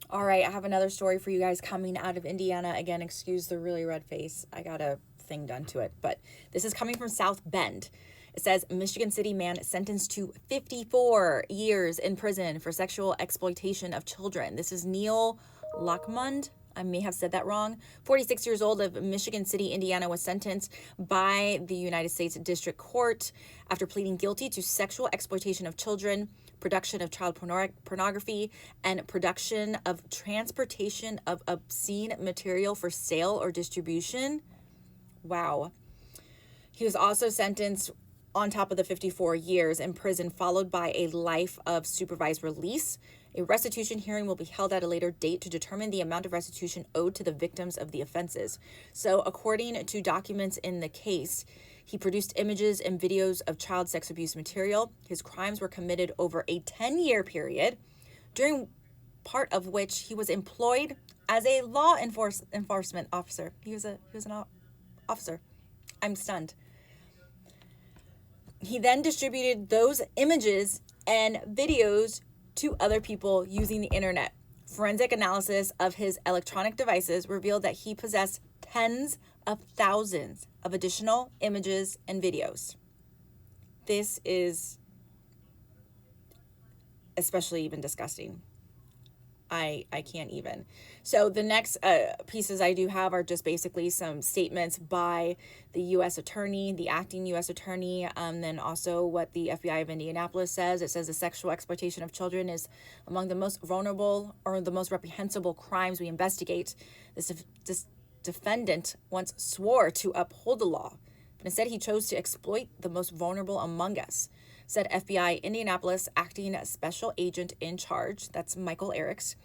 All right, I have another story for you guys coming out of Indiana. Again, excuse the really red face. I got a thing done to it, but this is coming from South Bend. It says Michigan City man sentenced to 54 years in prison for sexual exploitation of children. This is Neil Lockmund. I may have said that wrong. 46 years old of Michigan City, Indiana, was sentenced by the United States District Court after pleading guilty to sexual exploitation of children, production of child pornography, and production of transportation of obscene material for sale or distribution. Wow. He was also sentenced on top of the 54 years in prison, followed by a life of supervised release. A restitution hearing will be held at a later date to determine the amount of restitution owed to the victims of the offenses. So, according to documents in the case, he produced images and videos of child sex abuse material. His crimes were committed over a 10-year period, during part of which he was employed as a law enforcement officer. He was an officer. I'm stunned. He then distributed those images and videos to other people using the internet. Forensic analysis of his electronic devices revealed that he possessed tens of thousands of additional images and videos. This is especially even disgusting. I can't even. So the next pieces I do have are just basically some statements by the U.S. attorney, the acting U.S. attorney, then also what the FBI of Indianapolis says. It says the sexual exploitation of children is among the most vulnerable or the most reprehensible crimes we investigate. This defendant once swore to uphold the law, but instead he chose to exploit the most vulnerable among us, said FBI Indianapolis acting special agent in charge. That's Michael Eriks.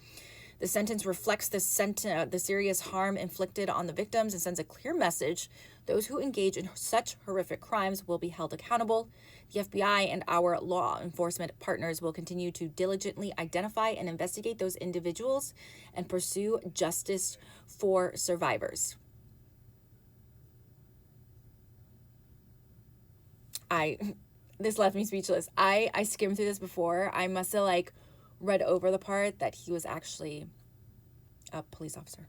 The sentence reflects the serious harm inflicted on the victims and sends a clear message. Those who engage in such horrific crimes will be held accountable. The FBI and our law enforcement partners will continue to diligently identify and investigate those individuals and pursue justice for survivors. This left me speechless. I skimmed through this before. I must have read over the part that he was actually a police officer.